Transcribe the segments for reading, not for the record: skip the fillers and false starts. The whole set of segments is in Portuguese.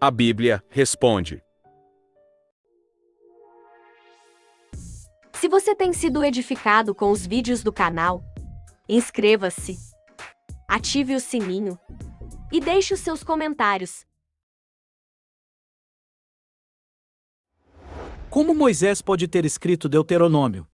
A Bíblia responde. Se você tem sido edificado com os vídeos do canal, inscreva-se, ative o sininho e deixe os seus comentários. Como Moisés pode ter escrito Deuteronômio?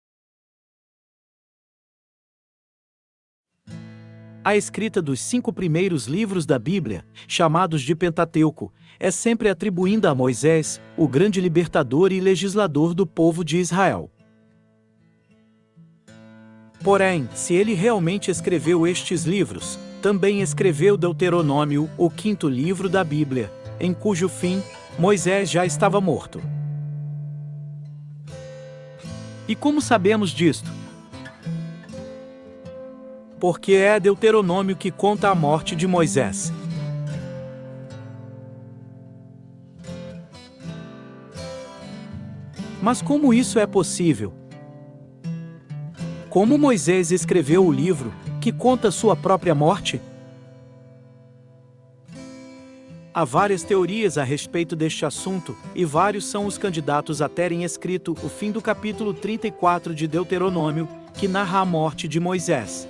A escrita dos 5 primeiros livros da Bíblia, chamados de Pentateuco, é sempre atribuída a Moisés, o grande libertador e legislador do povo de Israel. Porém, se ele realmente escreveu estes livros, também escreveu Deuteronômio, o 5º livro da Bíblia, em cujo fim, Moisés já estava morto. E como sabemos disto? Porque é Deuteronômio que conta a morte de Moisés. Mas como isso é possível? Como Moisés escreveu o livro que conta sua própria morte? Há várias teorias a respeito deste assunto, e vários são os candidatos a terem escrito o fim do capítulo 34 de Deuteronômio, que narra a morte de Moisés.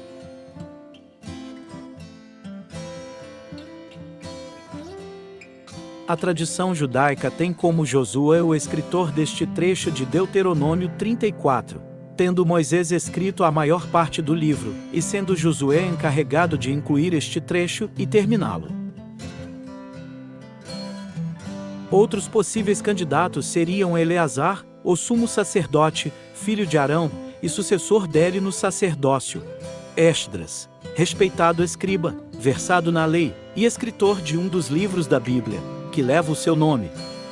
A tradição judaica tem como Josué o escritor deste trecho de Deuteronômio 34, tendo Moisés escrito a maior parte do livro, e sendo Josué encarregado de incluir este trecho e terminá-lo. Outros possíveis candidatos seriam Eleazar, o sumo sacerdote, filho de Arão, e sucessor dele no sacerdócio; Esdras, respeitado escriba, versado na lei, e escritor de um dos livros da Bíblia, que leva o seu nome.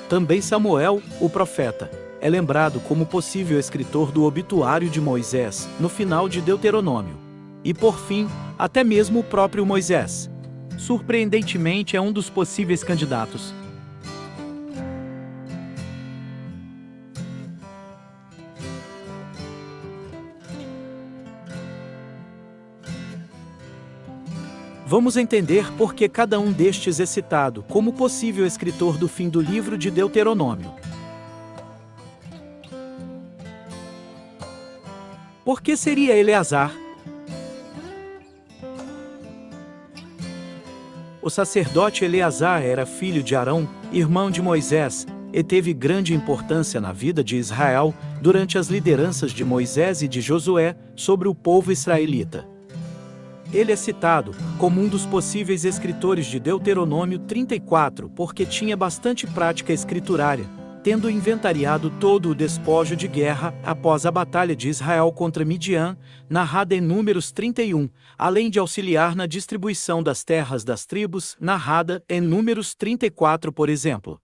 Também Samuel, o profeta, é lembrado como possível escritor do obituário de Moisés, no final de Deuteronômio. E por fim, até mesmo o próprio Moisés. Surpreendentemente, é um dos possíveis candidatos. Vamos entender por que cada um destes é citado como possível escritor do fim do livro de Deuteronômio. Por que seria Eleazar? O sacerdote Eleazar era filho de Arão, irmão de Moisés, e teve grande importância na vida de Israel durante as lideranças de Moisés e de Josué sobre o povo israelita. Ele é citado como um dos possíveis escritores de Deuteronômio 34 porque tinha bastante prática escriturária, tendo inventariado todo o despojo de guerra após a batalha de Israel contra Midian, narrada em Números 31, além de auxiliar na distribuição das terras das tribos, narrada em Números 34, por exemplo.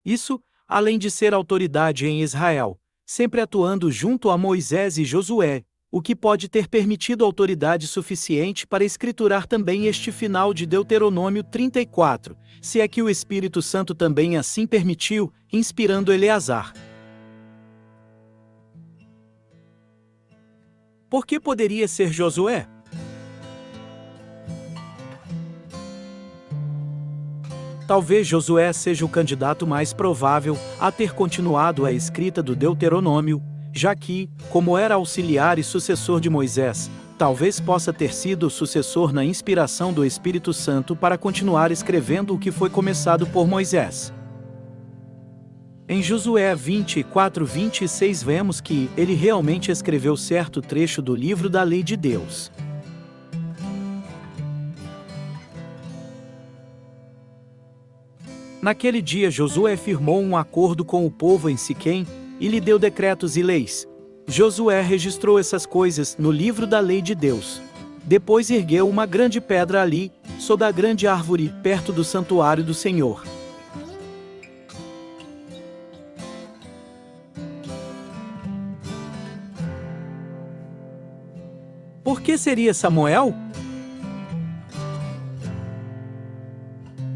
Isso, além de ser autoridade em Israel, sempre atuando junto a Moisés e Josué, o que pode ter permitido autoridade suficiente para escriturar também este final de Deuteronômio 34, se é que o Espírito Santo também assim permitiu, inspirando Eleazar. Por que poderia ser Josué? Talvez Josué seja o candidato mais provável a ter continuado a escrita do Deuteronômio, já que, como era auxiliar e sucessor de Moisés, talvez possa ter sido o sucessor na inspiração do Espírito Santo para continuar escrevendo o que foi começado por Moisés. Em Josué 24:26 vemos que ele realmente escreveu certo trecho do livro da lei de Deus. Naquele dia Josué firmou um acordo com o povo em Siquém, e lhe deu decretos e leis. Josué registrou essas coisas no livro da lei de Deus. Depois ergueu uma grande pedra ali, sob a grande árvore, perto do santuário do Senhor. Por que seria Samuel?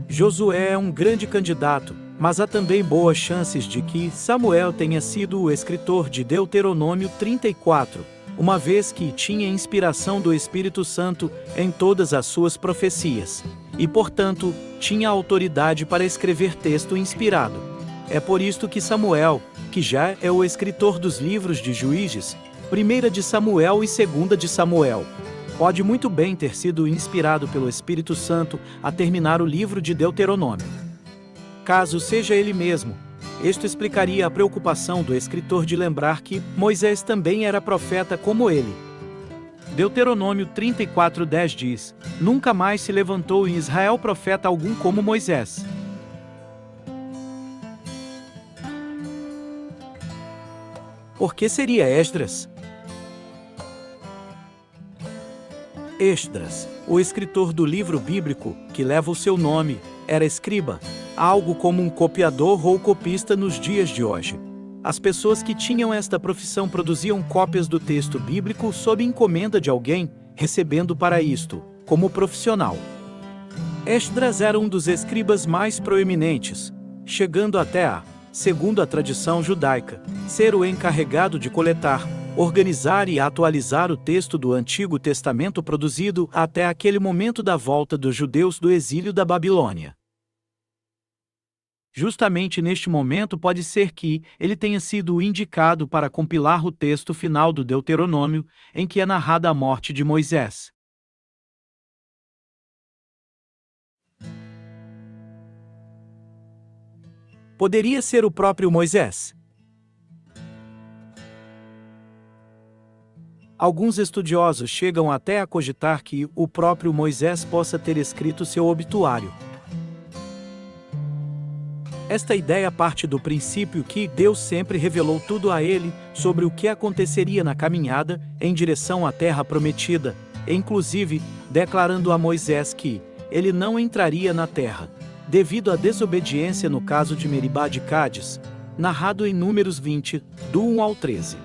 Josué é um grande candidato, Mas há também boas chances de que Samuel tenha sido o escritor de Deuteronômio 34, uma vez que tinha inspiração do Espírito Santo em todas as suas profecias, e, portanto, tinha autoridade para escrever texto inspirado. É por isto que Samuel, que já é o escritor dos livros de Juízes, 1 de Samuel e 2 de Samuel, pode muito bem ter sido inspirado pelo Espírito Santo a terminar o livro de Deuteronômio. Caso seja ele mesmo, isto explicaria a preocupação do escritor de lembrar que Moisés também era profeta como ele. Deuteronômio 34:10 diz: Nunca mais se levantou em Israel profeta algum como Moisés. Por que seria Esdras? Esdras, o escritor do livro bíblico, que leva o seu nome, era escriba, algo como um copiador ou copista nos dias de hoje. As pessoas que tinham esta profissão produziam cópias do texto bíblico sob encomenda de alguém, recebendo para isto, como profissional. Esdras era um dos escribas mais proeminentes, chegando até a, segundo a tradição judaica, ser o encarregado de coletar, organizar e atualizar o texto do Antigo Testamento produzido até aquele momento da volta dos judeus do exílio da Babilônia. Justamente neste momento pode ser que ele tenha sido indicado para compilar o texto final do Deuteronômio, em que é narrada a morte de Moisés. Poderia ser o próprio Moisés. Alguns estudiosos chegam até a cogitar que o próprio Moisés possa ter escrito seu obituário. Esta ideia parte do princípio que Deus sempre revelou tudo a ele sobre o que aconteceria na caminhada em direção à terra prometida, inclusive declarando a Moisés que ele não entraria na terra, devido à desobediência no caso de Meribá de Cádiz, narrado em Números 20, do 1 ao 13.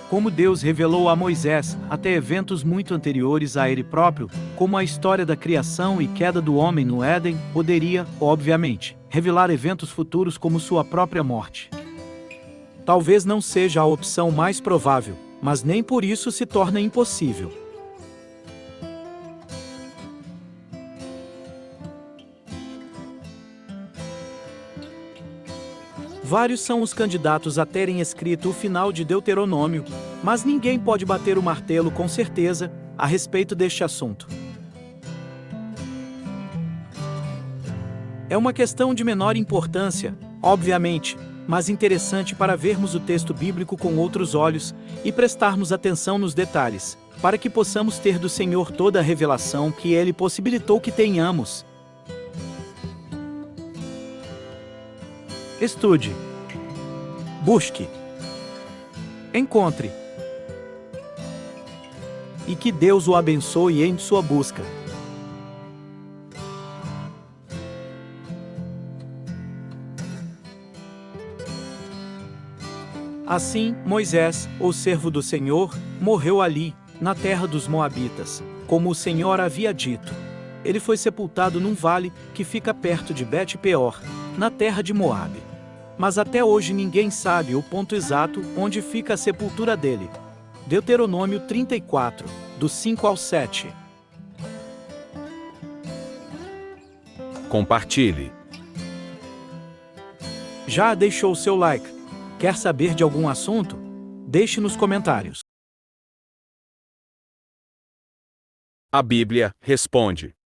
Como Deus revelou a Moisés até eventos muito anteriores a ele próprio, como a história da criação e queda do homem no Éden, poderia, obviamente, revelar eventos futuros como sua própria morte. Talvez não seja a opção mais provável, mas nem por isso se torna impossível. Vários são os candidatos a terem escrito o final de Deuteronômio, mas ninguém pode bater o martelo com certeza a respeito deste assunto. É uma questão de menor importância, obviamente, mas interessante para vermos o texto bíblico com outros olhos e prestarmos atenção nos detalhes, para que possamos ter do Senhor toda a revelação que Ele possibilitou que tenhamos. Estude. Busque. Encontre. E que Deus o abençoe em sua busca. Assim, Moisés, o servo do Senhor, morreu ali, na terra dos Moabitas, como o Senhor havia dito. Ele foi sepultado num vale que fica perto de Bet-peor, na terra de Moabe. Mas até hoje ninguém sabe o ponto exato onde fica a sepultura dele. Deuteronômio 34, do 5 ao 7. Compartilhe. Já deixou seu like? Quer saber de algum assunto? Deixe nos comentários. A Bíblia responde.